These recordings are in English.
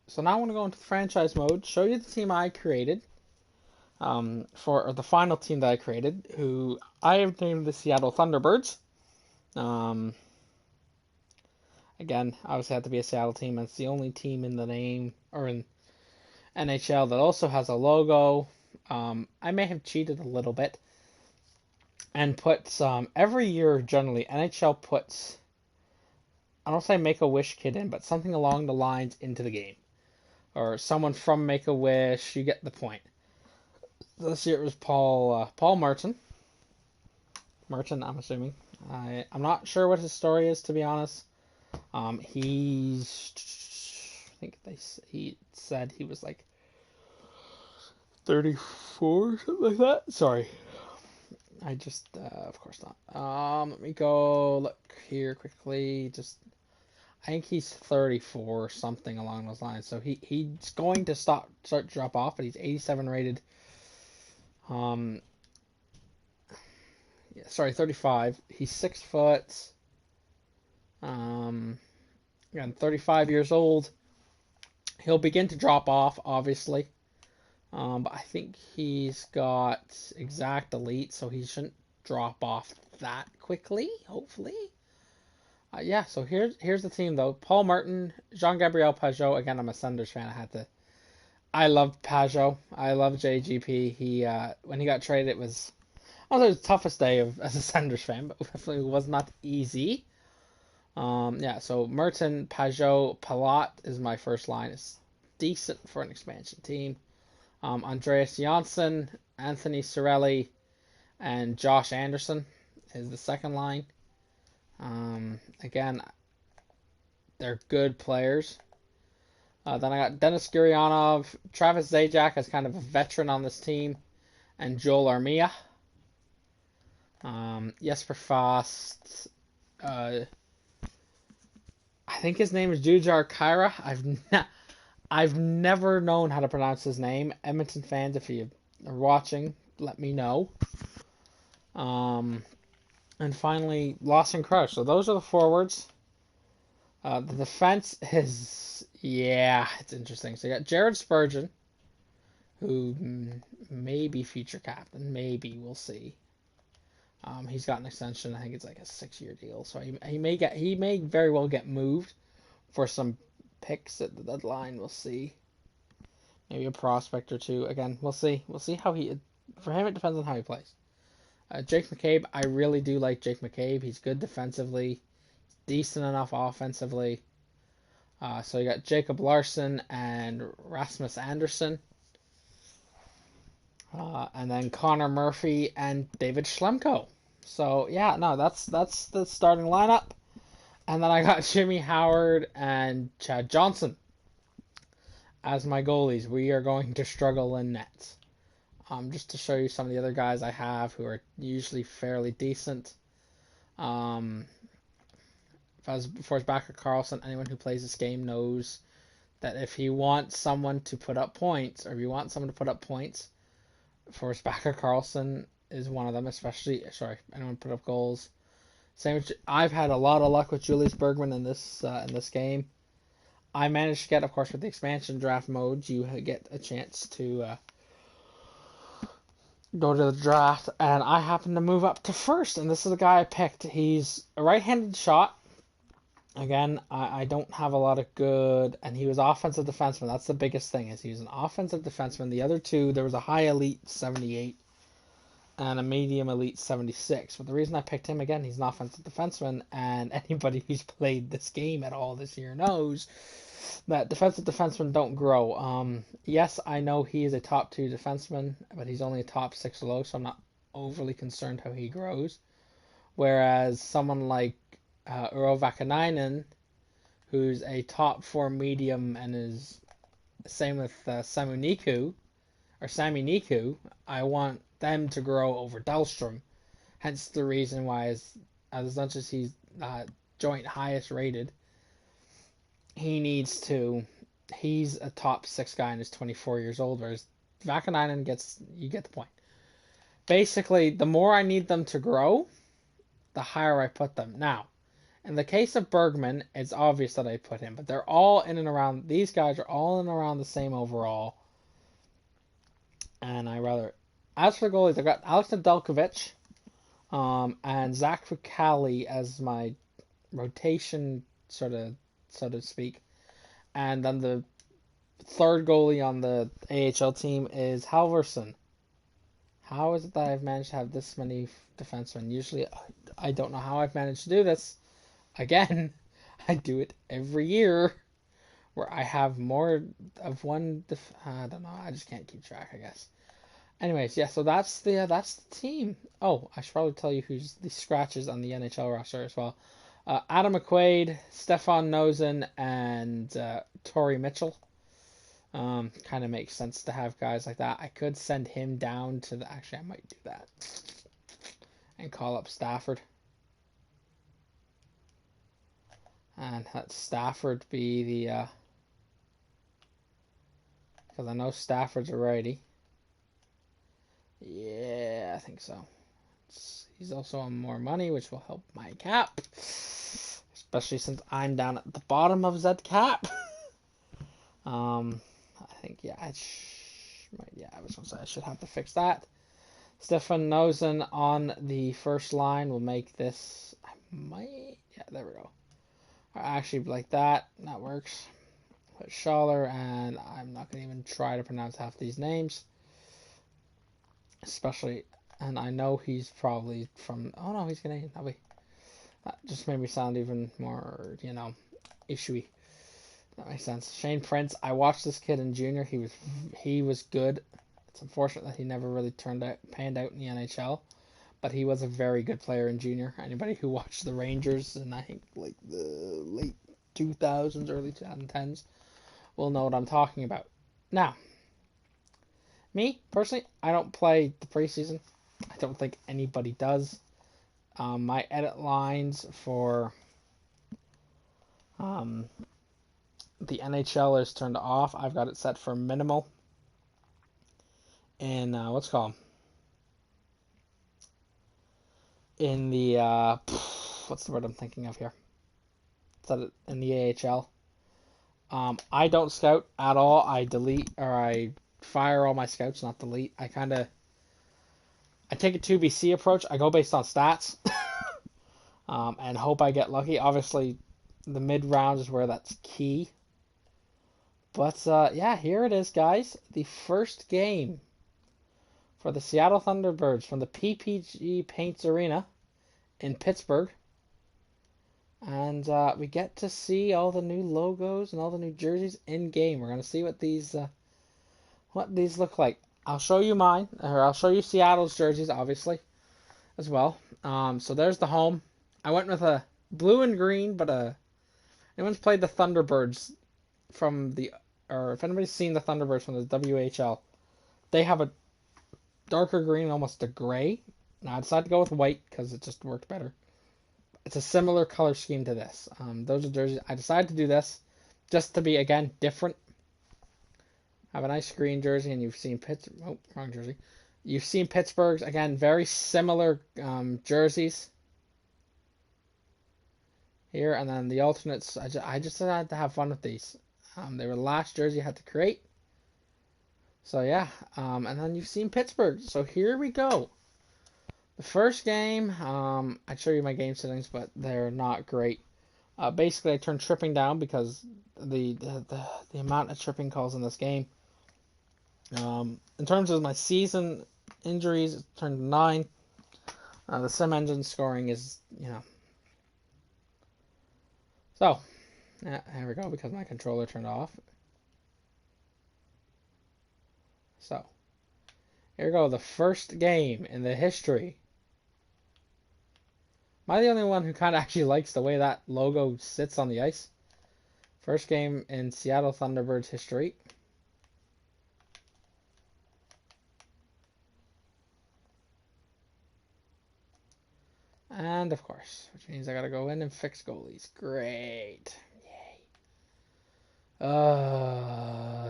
So now I want to go into franchise mode, show you the team I created, for the final team that I created, who I have named the Seattle Thunderbirds. Um, Again, obviously had to be a Seattle team, and it's the only team in the name or in NHL that also has a logo. I may have cheated a little bit and put every year generally NHL puts, I don't say Make a Wish kid in, but something along the lines into the game, or someone from Make a Wish. You get the point. This year it was Paul Merton. Merton, I'm assuming. I'm not sure what his story is, to be honest. He's I think he said he was like 34, something like that. Sorry, I just of course not. Let me go look here quickly. Just I think he's 34 or something along those lines. So he's going to start to drop off, but he's 87 rated. Um, yeah, sorry, 35. He's 6 foot. Um, Again, 35 years old. He'll begin to drop off, obviously. But I think he's got exact elite, so he shouldn't drop off that quickly, hopefully. Yeah, so here's the team though. Paul Martin, Jean-Gabriel Pageau. Again, I'm a Senders fan. I love Pageau. I love JGP. He when he got traded, it was the toughest day of as a Senders fan, but definitely was not easy. Yeah, so Merton, Pageau, Palat is my first line. It's decent for an expansion team. Andreas Janssen, Anthony Cirelli, and Josh Anderson is the second line. Again, they're good players. Then I got Denis Gurianov, Travis Zajac as kind of a veteran on this team, and Joel Armia. Jesper Fast. I think his name is Jujar Kyra. I've never known how to pronounce his name. Edmonton fans, if you are watching, let me know. Um, and finally, Lawson Crush. So those are the forwards. The defense is, yeah, it's interesting. So you got Jared Spurgeon, who may be future captain. Maybe, we'll see. He's got an extension. I think it's like a 6-year deal. So he may very well get moved for some picks at the deadline. We'll see. Maybe a prospect or two. Again, we'll see. We'll see how he. For him, it depends on how he plays. Jake McCabe, I really do like Jake McCabe. He's good defensively, decent enough offensively. So you got Jacob Larson and Rasmus Anderson. And then Connor Murphy and David Schlemko. So yeah, no, that's the starting lineup. And then I got Jimmy Howard and Chad Johnson as my goalies. We are going to struggle in nets. Just to show you some of the other guys I have who are usually fairly decent. For his backer Carlson, anyone who plays this game knows that if he wants someone to put up points, or if you want someone to put up points, Forrest Backer Carlson is one of them, especially, sorry, anyone put up goals. Same with, I've had a lot of luck with Julius Bergman in this game. I managed to get, of course, with the expansion draft mode, you get a chance to go to the draft, and I happen to move up to first, and this is the guy I picked. He's a right-handed shot. Again, I don't have a lot of good, and he was offensive defenseman. That's the biggest thing, is he was an offensive defenseman. The other two, there was a high elite 78 and a medium elite 76. But the reason I picked him, again, he's an offensive defenseman, and anybody who's played this game at all this year knows that defensive defensemen don't grow. Yes, I know he is a top 2 defenseman, but he's only a top 6 low, so I'm not overly concerned how he grows. Whereas someone like Uro Vakanainen, who's a top 4 medium and is same with Samu Niku, or Sami Niku, I want them to grow over Dahlstrom. Hence the reason why, as much as he's joint highest rated, he's a top 6 guy and is 24 years old, whereas Vakanainen you get the point. Basically, the more I need them to grow, the higher I put them. Now, In the case of Bergman, it's obvious that I put him, but they're all in and around. These guys are all in and around the same overall. And I rather, as for the goalies, I've got Alex Nedeljkovic, and Zach Fucali as my rotation, sort of, so to speak. And then the third goalie on the AHL team is Halverson. How is it that I've managed to have this many defensemen? Usually, I don't know how I've managed to do this. Again, I do it every year, where I have more of one. I don't know. I just can't keep track, I guess. Anyways, yeah. So that's the team. Oh, I should probably tell you who's the scratches on the NHL roster as well. Adam McQuaid, Stefan Nosen, and Torrey Mitchell. Kind of makes sense to have guys like that. I could send him down to the. Actually, I might do that and call up Stafford. And let Stafford be the. Because I know Stafford's a righty. Yeah, I think so. He's also on more money, which will help my cap. Especially since I'm down at the bottom of Zed cap. I think, yeah, I was going to say I should have to fix that. Stefan Nosen on the first line will make this. Yeah, there we go. I actually like that. That works. Put Schaller, and I'm not going to even try to pronounce half these names. Especially, and I know he's probably from. Oh no, he's Canadian. That just made me sound even more, issuey. That makes sense. Shane Prince. I watched this kid in junior. He was good. It's unfortunate that he never really panned out in the NHL, but he was a very good player in junior. Anybody who watched the Rangers in I think like the late 2000s, early 2010s will know what I'm talking about. Now, me personally, I don't play the preseason. I don't think anybody does. My edit lines for the NHL is turned off. I've got it set for minimal. And what's it called? In the what's the word I'm thinking of here? Set it in the AHL. I don't scout at all. I delete or I fire all my scouts, not delete. I take a 2BC approach. I go based on stats, and hope I get lucky. Obviously, the mid round is where that's key. But yeah, here it is, guys. The first game for the Seattle Thunderbirds from the PPG Paints Arena in Pittsburgh. And we get to see all the new logos and all the new jerseys in game. We're gonna see what these look like. I'll show you mine, or I'll show you Seattle's jerseys, obviously, as well. So there's the home. I went with a blue and green, but anyone's played the Thunderbirds or if anybody's seen the Thunderbirds from the WHL, they have a darker green, almost a gray. Now I decided to go with white because it just worked better. It's a similar color scheme to this. Those are jerseys. I decided to do this just to be, again, different. I have a nice green jersey, and you've seen Pittsburgh. Oh, wrong jersey. You've seen Pittsburgh's, again, very similar jerseys here. And then the alternates, I just decided to have fun with these. They were the last jersey I had to create. So, yeah. And then you've seen Pittsburgh. So, here we go. The first game, I'd show you my game settings, but they're not great. Basically, I turned tripping down because the amount of tripping calls in this game. In terms of my season injuries, it turned 9. The sim engine scoring is, So, yeah, there we go, because my controller turned off. So, here we go, the first game in the history. Am I the only one who kind of actually likes the way that logo sits on the ice? First game in Seattle Thunderbirds history. And, of course, which means I gotta go in and fix goalies. Great. Yay.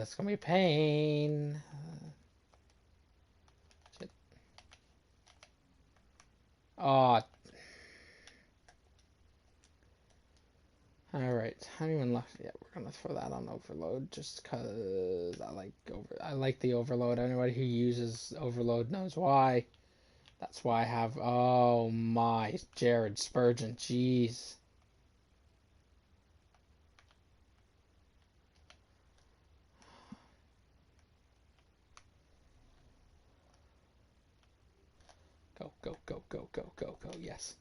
It's gonna be a pain. Shit. Oh. Alright, how many even left? Yeah, we're gonna throw that on overload just cause I like the overload. Anybody who uses overload knows why. That's why I have, oh my, Jared Spurgeon, jeez. Go, go, go, go, go, go, go, yes.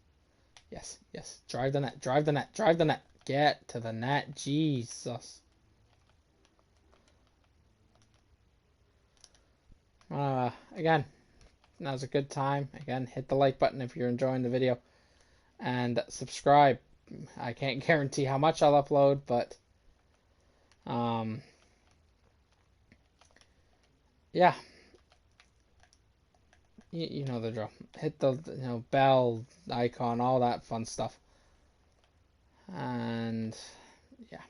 Yes, yes, drive the net, drive the net, drive the net. Get to the net, Jesus. Again, now's a good time. Again, hit the like button if you're enjoying the video. And subscribe. I can't guarantee how much I'll upload, but yeah, you know the drill. Hit the bell icon, all that fun stuff. And yeah,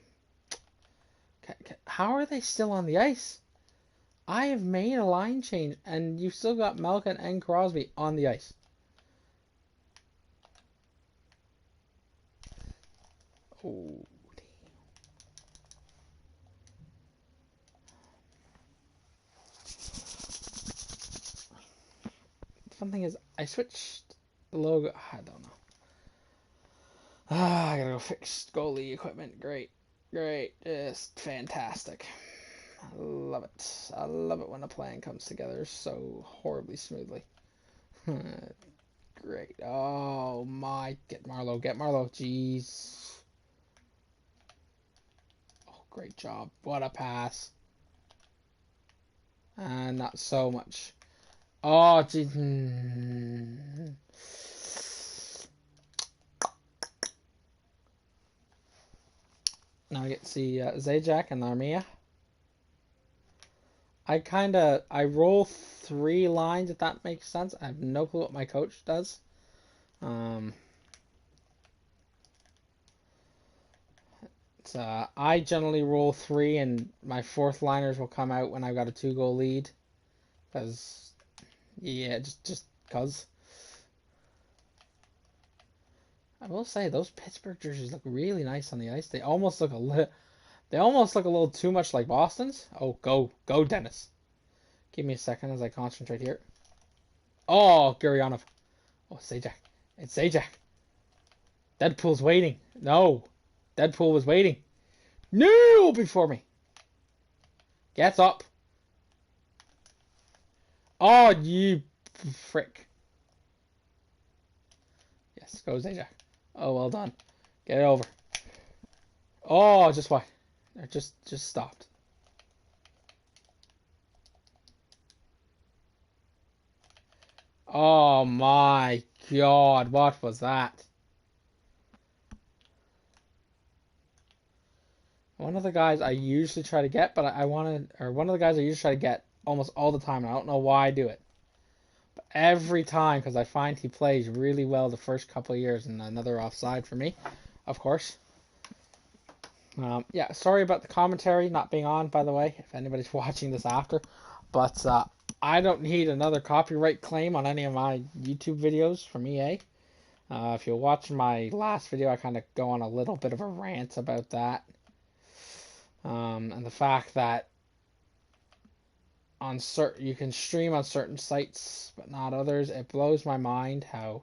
how are they still on the ice? I have made a line change, and you've still got Malkin and Crosby on the ice. Oh, damn. Fun thing is, I switched the logo. I don't know. I gotta go fix goalie equipment. Great, great, just fantastic. I love it. I love it when a plan comes together so horribly smoothly. Great. Oh my, get Marlowe, get Marlowe. Jeez. Oh, great job. What a pass. And not so much. Oh, geez. Now I get to see Zajac and Armia. I roll 3 lines, if that makes sense. I have no clue what my coach does. I generally roll 3, and my 4th liners will come out when I've got a 2-goal lead. Because, yeah, just cause. I will say those Pittsburgh jerseys look really nice on the ice. They almost look a little too much like Boston's. Oh, go, Dennis. Give me a second as I concentrate here. Oh, Gurionov. Oh, Zajac. It's Zajac. Deadpool's waiting. No. Deadpool was waiting. No! Before me. Gets up. Oh, you frick. Yes, go Zajac. Oh, well done. Get it over. Oh, just why? Just stopped. Oh my God, what was that? One of the guys I usually try to get, but one of the guys I usually try to get almost all the time, and I don't know why I do it. But every time, because I find he plays really well the first couple of years, and another offside for me, of course. Yeah, sorry about the commentary not being on, by the way, if anybody's watching this after. But I don't need another copyright claim on any of my YouTube videos from EA. If you watch my last video, I kind of go on a little bit of a rant about that. And the fact that you can stream on certain sites but not others. It blows my mind how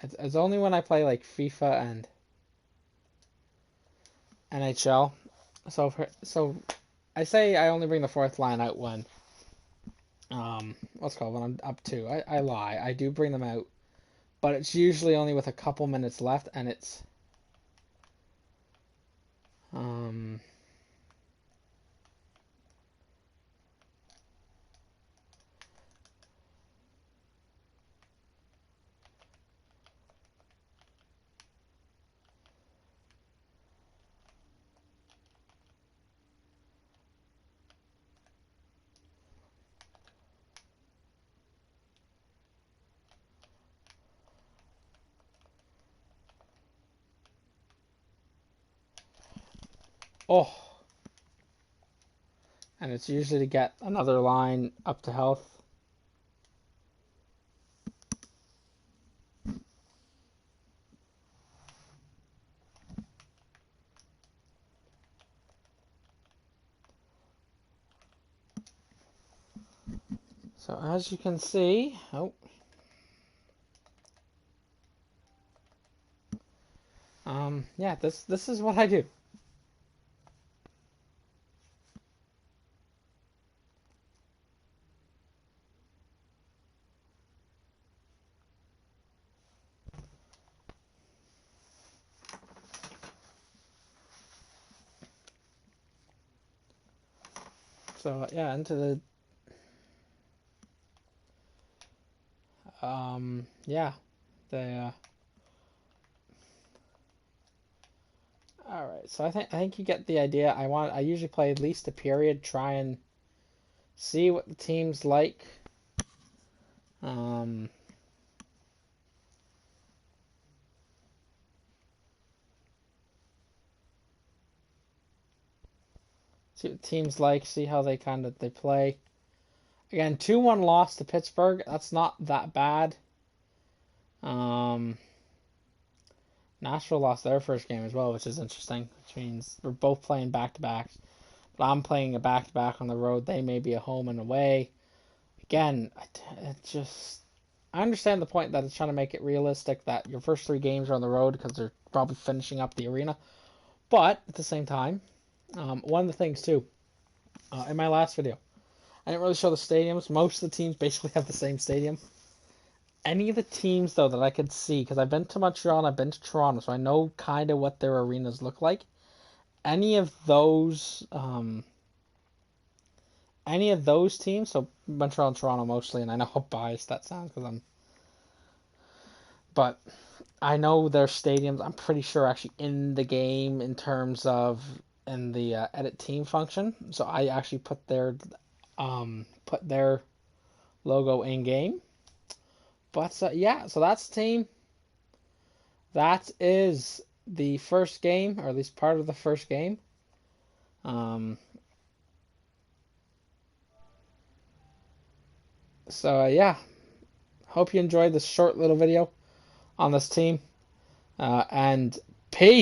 it's only when I play like FIFA and NHL. So I say I only bring the 4th line out when what's called when I'm up 2. I lie. I do bring them out, but it's usually only with a couple minutes left, and it's oh, and it's usually to get another line up to health. So as you can see, yeah, this is what I do. So yeah, into the yeah, the all right. So I think you get the idea. I usually play at least a period, try and see what the team's like. Um, See what the team's like, see how they play. Again, 2-1 loss to Pittsburgh. That's not that bad. Um, Nashville lost their first game as well, which is interesting, which means we're both playing back to backs. But I'm playing a back to back on the road. They may be a home and away. Again, I understand the point that it's trying to make it realistic that your first 3 games are on the road because they're probably finishing up the arena. But at the same time, one of the things too, in my last video, I didn't really show the stadiums. Most of the teams basically have the same stadium. Any of the teams though that I could see, because I've been to Montreal and I've been to Toronto, so I know kind of what their arenas look like. Any of those, teams, so Montreal and Toronto mostly, and I know how biased that sounds but I know their stadiums. I'm pretty sure actually in the game in terms of in the edit team function. So I actually put their logo in game. But yeah, so that's the team. That is the first game, or at least part of the first game. Um, yeah, hope you enjoyed this short little video on this team. And peace.